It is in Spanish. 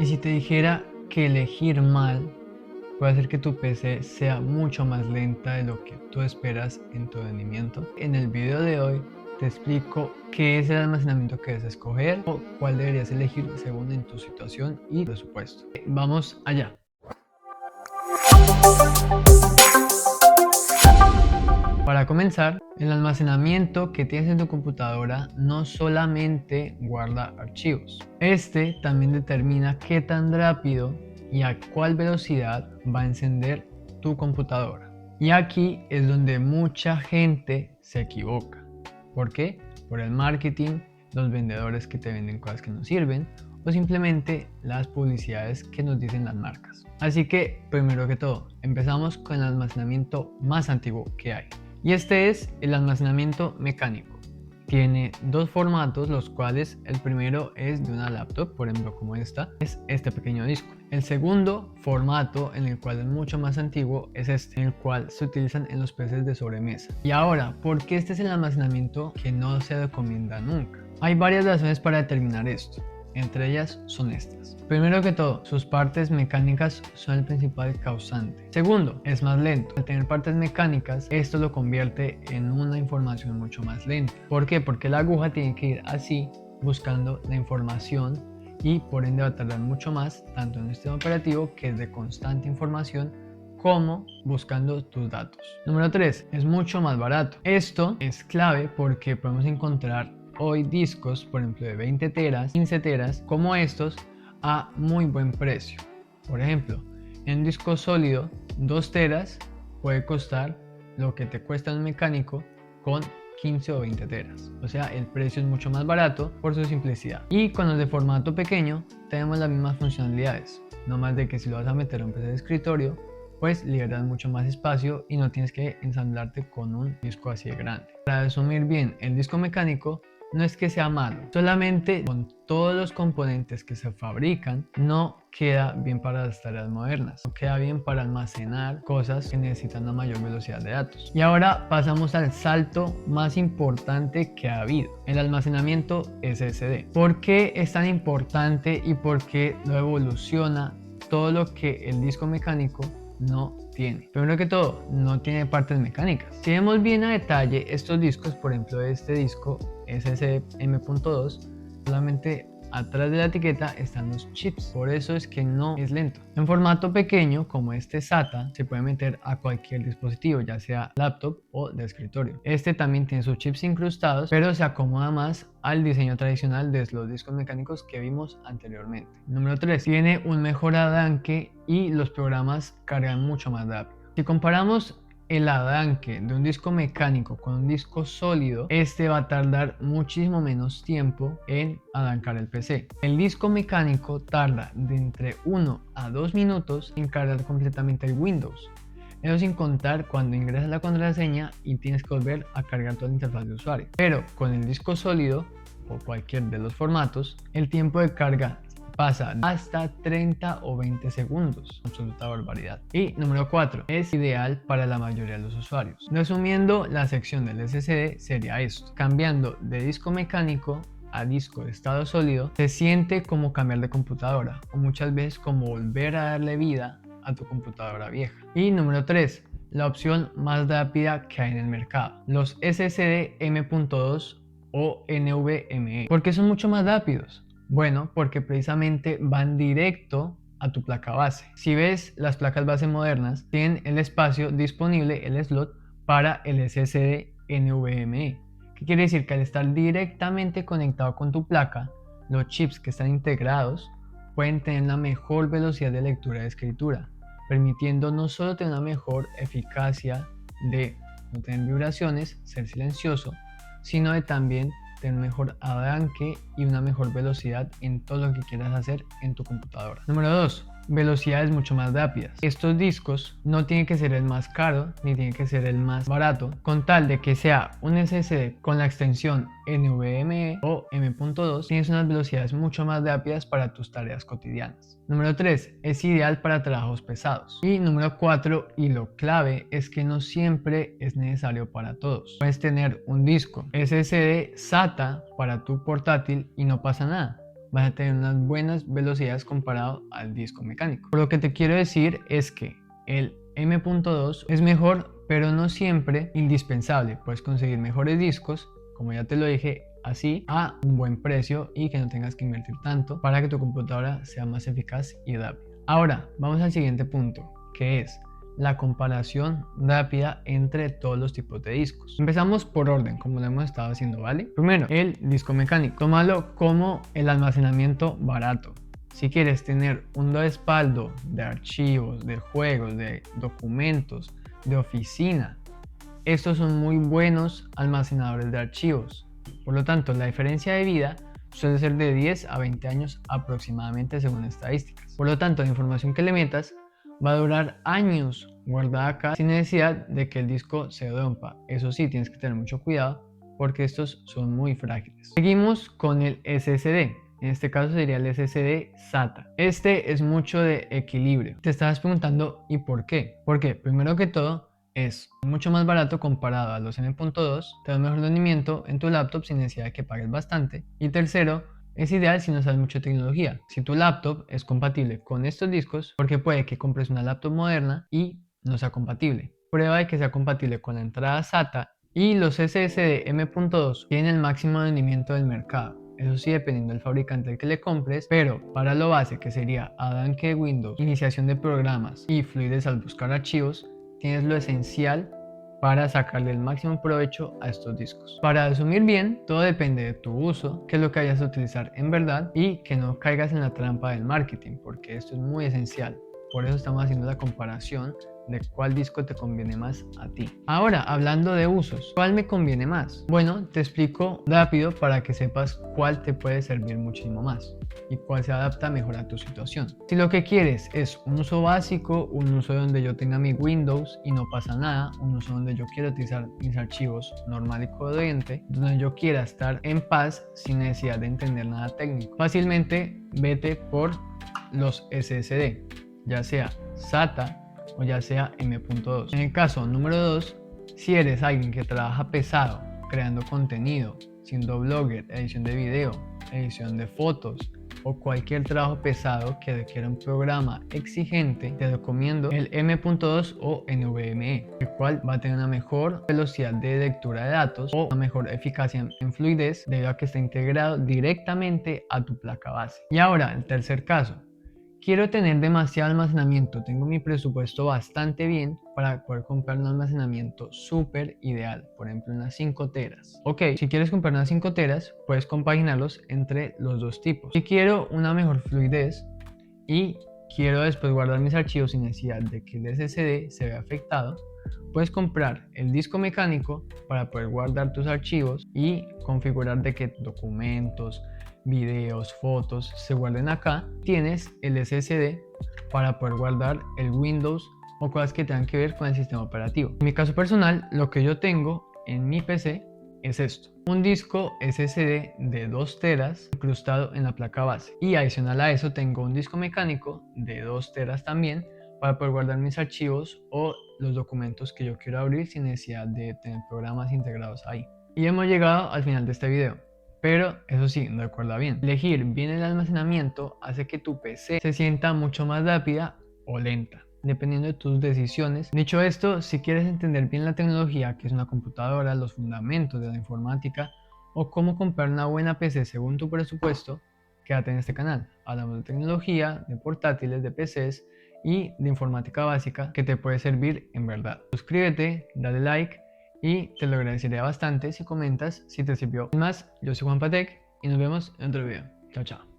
Y si te dijera que elegir mal puede hacer que tu PC sea mucho más lenta de lo que tú esperas en tu rendimiento. En el video de hoy te explico qué es el almacenamiento que debes escoger o cuál deberías elegir según en tu situación y presupuesto. Vamos allá. Para comenzar, el almacenamiento que tienes en tu computadora no solamente guarda archivos. Este también determina qué tan rápido y a cuál velocidad va a encender tu computadora. Y aquí es donde mucha gente se equivoca. ¿Por qué? Por el marketing, los vendedores que te venden cosas que no sirven o simplemente las publicidades que nos dicen las marcas. Así que, primero que todo, empezamos con el almacenamiento más antiguo que hay. Y este es el almacenamiento mecánico. Tiene dos formatos, los cuales el primero es de una laptop, por ejemplo como esta, es este pequeño disco. El segundo formato, en el cual es mucho más antiguo, es este, en el cual se utilizan en los PCs de sobremesa. Y ahora, ¿por qué este es el almacenamiento que no se recomienda nunca? Hay varias razones para determinar esto. Entre ellas son estas. Primero que todo, sus partes mecánicas son el principal causante. Segundo, es más lento. Al tener partes mecánicas, esto lo convierte en una información mucho más lenta. ¿Por qué? Porque la aguja tiene que ir así buscando la información y por ende va a tardar mucho más, tanto en un sistema operativo que es de constante información, como buscando tus datos. Número 3, es mucho más barato. Esto es clave porque podemos encontrar hoy discos, por ejemplo, de 20 teras, 15 teras, como estos, a muy buen precio. Por ejemplo, en un disco sólido, 2 teras puede costar lo que te cuesta un mecánico con 15 o 20 teras. O sea, el precio es mucho más barato por su simplicidad. Y con los de formato pequeño tenemos las mismas funcionalidades. No más de que si lo vas a meter a un PC de escritorio, pues liberas mucho más espacio y no tienes que ensamblarte con un disco así de grande. Para resumir bien, el disco mecánico no es que sea malo, solamente con todos los componentes que se fabrican no queda bien para las tareas modernas, no queda bien para almacenar cosas que necesitan una mayor velocidad de datos. Y ahora pasamos al salto más importante que ha habido, el almacenamiento SSD. ¿Por qué es tan importante y por qué lo evoluciona todo lo que el disco mecánico no tiene? Primero que todo, no tiene partes mecánicas. Si vemos bien a detalle estos discos, por ejemplo este disco SSD M.2, solamente atrás de la etiqueta están los chips, por eso es que no es lento. En formato pequeño, como este SATA, se puede meter a cualquier dispositivo, ya sea laptop o de escritorio. Este también tiene sus chips incrustados, pero se acomoda más al diseño tradicional de los discos mecánicos que vimos anteriormente. Número 3, tiene un mejor arranque y los programas cargan mucho más rápido. Si comparamos el arranque de un disco mecánico con un disco sólido, este va a tardar muchísimo menos tiempo en arrancar el PC. El disco mecánico tarda de entre 1 a 2 minutos en cargar completamente el Windows. Eso sin contar cuando ingresas la contraseña y tienes que volver a cargar toda la interfaz de usuario. Pero con el disco sólido o cualquier de los formatos, el tiempo de carga pasa hasta 30 o 20 segundos, absoluta barbaridad. Y número 4, es ideal para la mayoría de los usuarios. Resumiendo, la sección del SSD sería esto: cambiando de disco mecánico a disco de estado sólido, se siente como cambiar de computadora o muchas veces como volver a darle vida a tu computadora vieja. Y número 3, la opción más rápida que hay en el mercado, los SSD M.2 o NVMe. ¿Por qué son mucho más rápidos? Bueno, porque precisamente van directo a tu placa base. Si ves, las placas base modernas tienen el espacio disponible, el slot, para el SSD NVMe. ¿Qué quiere decir? Que al estar directamente conectado con tu placa, los chips que están integrados pueden tener una mejor velocidad de lectura y escritura, permitiendo no solo tener una mejor eficacia de no tener vibraciones, ser silencioso, sino de también tener mejor arranque y una mejor velocidad en todo lo que quieras hacer en tu computadora. Número 2, velocidades mucho más rápidas. Estos discos no tienen que ser el más caro ni tienen que ser el más barato, con tal de que sea un SSD con la extensión NVMe o M.2, tienes unas velocidades mucho más rápidas para tus tareas cotidianas. Número 3, es ideal para trabajos pesados. Y número 4, y lo clave, es que no siempre es necesario para todos. Puedes tener un disco SSD SATA para tu portátil y no pasa nada. vas a tener unas buenas velocidades comparado al disco mecánico. Por lo que te quiero decir es que el M.2 es mejor, pero no siempre indispensable. Puedes conseguir mejores discos, como ya te lo dije, así a un buen precio y que no tengas que invertir tanto para que tu computadora sea más eficaz y rápida. Ahora, vamos al siguiente punto, que es la comparación rápida entre todos los tipos de discos. Empezamos por orden, como lo hemos estado haciendo, ¿vale? Primero, el disco mecánico. Tómalo como el almacenamiento barato. Si quieres tener un respaldo de archivos, de juegos, de documentos, de oficina, estos son muy buenos almacenadores de archivos. Por lo tanto, la diferencia de vida suele ser de 10 a 20 años aproximadamente según estadísticas. Por lo tanto, la información que le metas va a durar años guardada acá sin necesidad de que el disco se rompa. Eso sí, tienes que tener mucho cuidado porque estos son muy frágiles. Seguimos con el SSD. En este caso sería el SSD SATA. Este es mucho de equilibrio. Te estabas preguntando ¿y por qué? Porque primero que todo es mucho más barato comparado a los M.2, te da un mejor rendimiento en tu laptop sin necesidad de que pagues bastante. Y tercero, es ideal si no sabes mucho de tecnología. Si tu laptop es compatible con estos discos, porque puede que compres una laptop moderna y no sea compatible. Prueba de que sea compatible con la entrada SATA y los SSD M.2 tienen el máximo rendimiento del mercado. Eso sí, dependiendo del fabricante al que le compres, pero para lo base que sería arranque de Windows, iniciación de programas y fluidez al buscar archivos, tienes lo esencial para sacarle el máximo provecho a estos discos. Para resumir bien, todo depende de tu uso, qué es lo que vayas a utilizar en verdad y que no caigas en la trampa del marketing, porque esto es muy esencial. Por eso estamos haciendo la comparación de cuál disco te conviene más a ti. Ahora, hablando de usos, ¿cuál me conviene más? Bueno, te explico rápido para que sepas cuál te puede servir muchísimo más y cuál se adapta mejor a tu situación. Si lo que quieres es un uso básico, un uso donde yo tenga mi Windows y no pasa nada, un uso donde yo quiero utilizar mis archivos normal y corriente, donde yo quiera estar en paz sin necesidad de entender nada técnico, fácilmente vete por los SSD, ya sea SATA o ya sea M.2. En el caso número 2, si eres alguien que trabaja pesado, creando contenido, siendo blogger, edición de video, edición de fotos o cualquier trabajo pesado que requiera un programa exigente, te recomiendo el M.2 o NVMe, el cual va a tener una mejor velocidad de lectura de datos o una mejor eficacia en fluidez debido a que está integrado directamente a tu placa base. Y ahora, el tercer caso. Quiero tener demasiado almacenamiento, tengo mi presupuesto bastante bien para poder comprar un almacenamiento súper ideal, por ejemplo unas 5 teras. Ok, si quieres comprar unas 5 teras, puedes compaginarlos entre los dos tipos. Si quiero una mejor fluidez y quiero después guardar mis archivos sin necesidad de que el SSD se vea afectado, puedes comprar el disco mecánico para poder guardar tus archivos y configurar de que documentos, videos, fotos se guarden acá. Tienes el SSD para poder guardar el Windows o cosas que tengan que ver con el sistema operativo. En mi caso personal, lo que yo tengo en mi PC es esto: un disco SSD de 2 teras incrustado en la placa base, y adicional a eso tengo un disco mecánico de 2 teras también para poder guardar mis archivos o los documentos que yo quiero abrir sin necesidad de tener programas integrados ahí. Y hemos llegado al final de este video. Pero eso sí, recuerda bien, elegir bien el almacenamiento hace que tu PC se sienta mucho más rápida o lenta, dependiendo de tus decisiones. Dicho esto, si quieres entender bien la tecnología, que es una computadora, los fundamentos de la informática o cómo comprar una buena PC según tu presupuesto, quédate en este canal. Hablamos de tecnología, de portátiles, de PCs y de informática básica que te puede servir en verdad. Suscríbete, dale like y te lo agradecería bastante si comentas si te sirvió. Sin más, yo soy Juan Patek y nos vemos en otro video. Chao, chao.